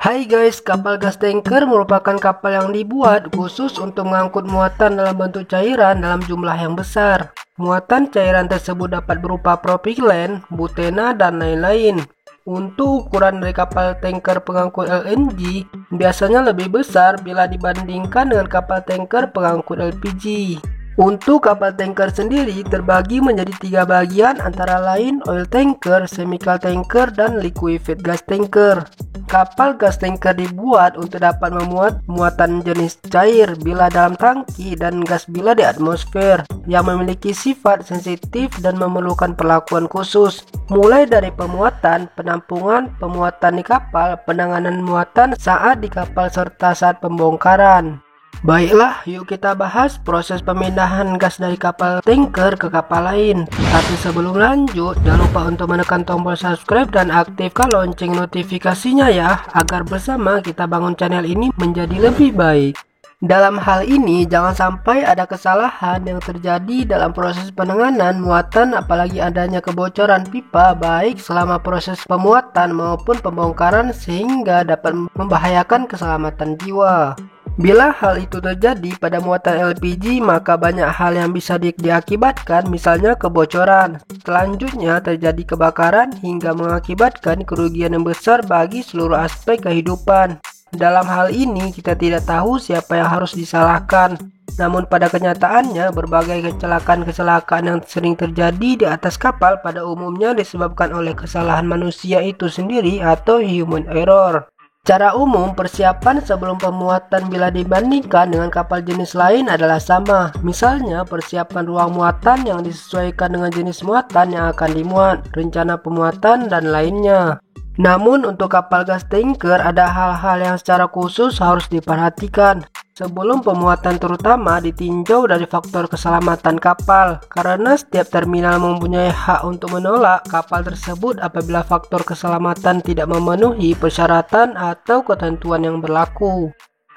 Hai guys, kapal gas tanker merupakan kapal yang dibuat khusus untuk mengangkut muatan dalam bentuk cairan dalam jumlah yang besar. Muatan cairan tersebut dapat berupa propilen, butena, dan lain-lain. Untuk ukuran dari kapal tanker pengangkut LNG biasanya lebih besar bila dibandingkan dengan kapal tanker pengangkut LPG. Untuk kapal tanker sendiri terbagi menjadi 3 bagian antara lain oil tanker, chemical tanker, dan liquefied gas tanker. Kapal gas tanker dibuat untuk dapat memuat muatan jenis cair bila dalam tangki dan gas bila di atmosfer yang memiliki sifat sensitif dan memerlukan perlakuan khusus. Mulai dari pemuatan, penampungan, pemuatan di kapal, penanganan muatan saat di kapal serta saat pembongkaran. Baiklah, yuk kita bahas proses pemindahan gas dari kapal tanker ke kapal lain. Tapi sebelum lanjut, jangan lupa untuk menekan tombol subscribe dan aktifkan lonceng notifikasinya ya, agar bersama kita bangun channel ini menjadi lebih baik. Dalam hal ini, jangan sampai ada kesalahan yang terjadi dalam proses penanganan muatan, apalagi adanya kebocoran pipa baik selama proses pemuatan maupun pembongkaran sehingga dapat membahayakan keselamatan jiwa. Bila hal itu terjadi pada muatan LPG, maka banyak hal yang bisa diakibatkan, misalnya kebocoran. Selanjutnya terjadi kebakaran hingga mengakibatkan kerugian yang besar bagi seluruh aspek kehidupan. Dalam hal ini kita tidak tahu siapa yang harus disalahkan. Namun pada kenyataannya berbagai kecelakaan yang sering terjadi di atas kapal pada umumnya disebabkan oleh kesalahan manusia itu sendiri atau human error. Secara umum, persiapan sebelum pemuatan bila dibandingkan dengan kapal jenis lain adalah sama. Misalnya, persiapan ruang muatan yang disesuaikan dengan jenis muatan yang akan dimuat, rencana pemuatan, dan lainnya. Namun, untuk kapal gas tanker ada hal-hal yang secara khusus harus diperhatikan sebelum pemuatan, terutama ditinjau dari faktor keselamatan kapal, karena setiap terminal mempunyai hak untuk menolak kapal tersebut apabila faktor keselamatan tidak memenuhi persyaratan atau ketentuan yang berlaku.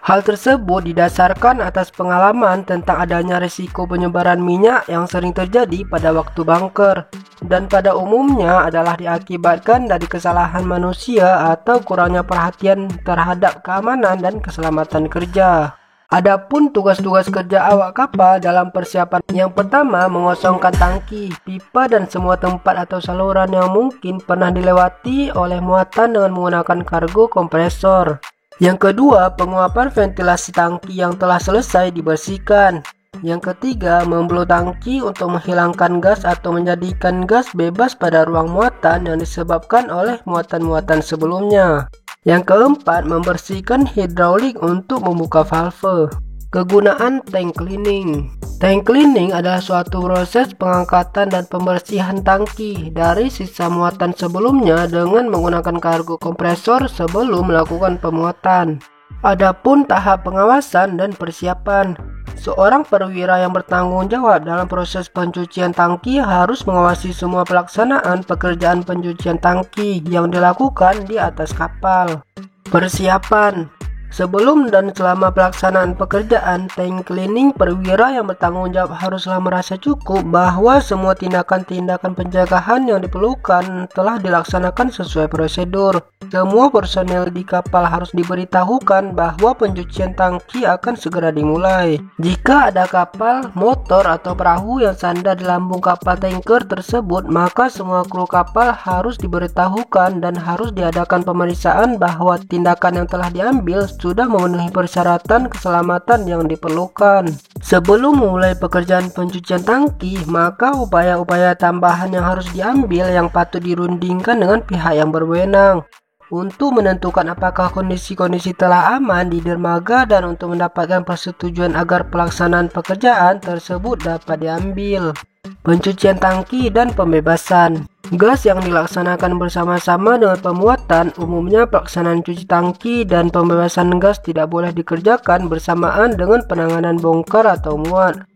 Hal tersebut didasarkan atas pengalaman tentang adanya risiko penyebaran minyak yang sering terjadi pada waktu bunker, dan pada umumnya adalah diakibatkan dari kesalahan manusia atau kurangnya perhatian terhadap keamanan dan keselamatan kerja. Adapun tugas-tugas kerja awak kapal dalam persiapan, yang pertama mengosongkan tangki, pipa, dan semua tempat atau saluran yang mungkin pernah dilewati oleh muatan dengan menggunakan kargo kompresor. Yang kedua, penguapan ventilasi tangki yang telah selesai dibersihkan. Yang ketiga, membelu tangki untuk menghilangkan gas atau menjadikan gas bebas pada ruang muatan yang disebabkan oleh muatan-muatan sebelumnya. Yang keempat, membersihkan hidraulik untuk membuka valve. Kegunaan tank cleaning. Tank cleaning adalah suatu proses pengangkatan dan pembersihan tangki dari sisa muatan sebelumnya dengan menggunakan kargo kompresor sebelum melakukan pemuatan. Adapun tahap pengawasan dan persiapan. Seorang perwira yang bertanggung jawab dalam proses pencucian tangki harus mengawasi semua pelaksanaan pekerjaan pencucian tangki yang dilakukan di atas kapal. Persiapan. Sebelum dan selama pelaksanaan pekerjaan tank cleaning, perwira yang bertanggung jawab haruslah merasa cukup bahwa semua tindakan-tindakan pencegahan yang diperlukan telah dilaksanakan sesuai prosedur. Semua personel di kapal harus diberitahukan bahwa pencucian tangki akan segera dimulai. Jika ada kapal, motor, atau perahu yang sandar di lambung kapal tanker tersebut, maka semua kru kapal harus diberitahukan dan harus diadakan pemeriksaan bahwa tindakan yang telah diambil sudah memenuhi persyaratan keselamatan yang diperlukan. Sebelum memulai pekerjaan pencucian tangki, maka upaya-upaya tambahan yang harus diambil yang patut dirundingkan dengan pihak yang berwenang untuk menentukan apakah kondisi-kondisi telah aman di dermaga dan untuk mendapatkan persetujuan agar pelaksanaan pekerjaan tersebut dapat diambil. Pencucian tangki dan pembebasan. Gas yang dilaksanakan bersama-sama dengan pemuatan, umumnya pelaksanaan cuci tangki dan pembebasan gas tidak boleh dikerjakan bersamaan dengan penanganan bongkar atau muat.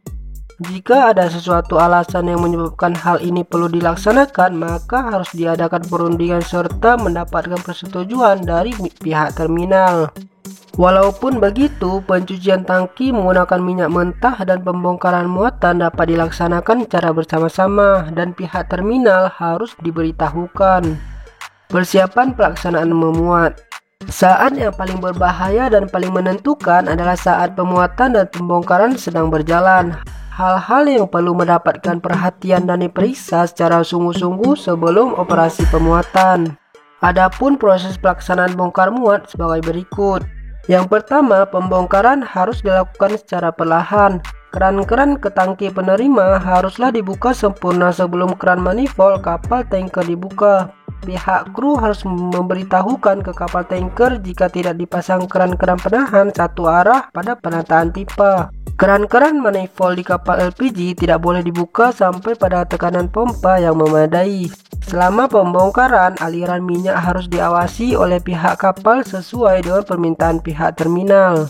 Jika ada sesuatu alasan yang menyebabkan hal ini perlu dilaksanakan, maka harus diadakan perundingan serta mendapatkan persetujuan dari pihak terminal. Walaupun begitu, pencucian tangki menggunakan minyak mentah dan pembongkaran muatan dapat dilaksanakan secara bersama-sama dan pihak terminal harus diberitahukan. Persiapan pelaksanaan memuat. Saat yang paling berbahaya dan paling menentukan adalah saat pemuatan dan pembongkaran sedang berjalan. Hal-hal yang perlu mendapatkan perhatian dan diperiksa secara sungguh-sungguh sebelum operasi pemuatan. Adapun proses pelaksanaan bongkar muat sebagai berikut. Yang pertama, pembongkaran harus dilakukan secara perlahan. Keran-keran ke tangki penerima haruslah dibuka sempurna sebelum keran manifold kapal tanker dibuka. Pihak kru harus memberitahukan ke kapal tanker jika tidak dipasang keran-keran penahan satu arah pada penataan pipa. Keran-keran manifold di kapal LPG tidak boleh dibuka sampai pada tekanan pompa yang memadai. Selama pembongkaran, aliran minyak harus diawasi oleh pihak kapal sesuai dengan permintaan pihak terminal.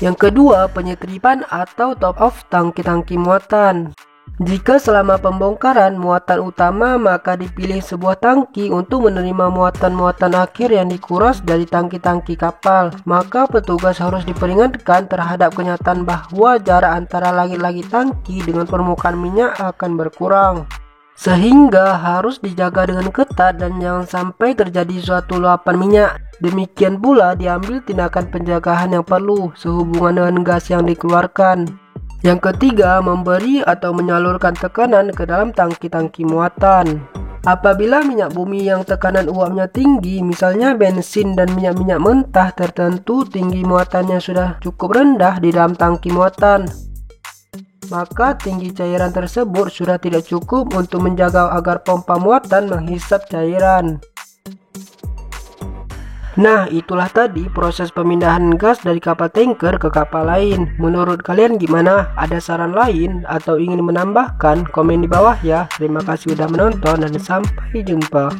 Yang kedua, penyetripan atau top off tangki-tangki muatan. Jika selama pembongkaran muatan utama, maka dipilih sebuah tangki untuk menerima muatan-muatan akhir yang dikuras dari tangki-tangki kapal. Maka petugas harus diperingatkan terhadap kenyataan bahwa jarak antara langit-langit tangki dengan permukaan minyak akan berkurang, sehingga harus dijaga dengan ketat dan jangan sampai terjadi suatu luapan minyak. Demikian pula diambil tindakan penjagaan yang perlu sehubungan dengan gas yang dikeluarkan. Yang ketiga, memberi atau menyalurkan tekanan ke dalam tangki-tangki muatan. Apabila minyak bumi yang tekanan uapnya tinggi, misalnya bensin dan minyak-minyak mentah tertentu, tinggi muatannya sudah cukup rendah di dalam tangki muatan, maka tinggi cairan tersebut sudah tidak cukup untuk menjaga agar pompa muatan menghisap cairan. Nah, itulah tadi proses pemindahan gas dari kapal tanker ke kapal lain. Menurut kalian gimana? Ada saran lain atau ingin menambahkan? Komen di bawah ya. Terima kasih sudah menonton dan sampai jumpa.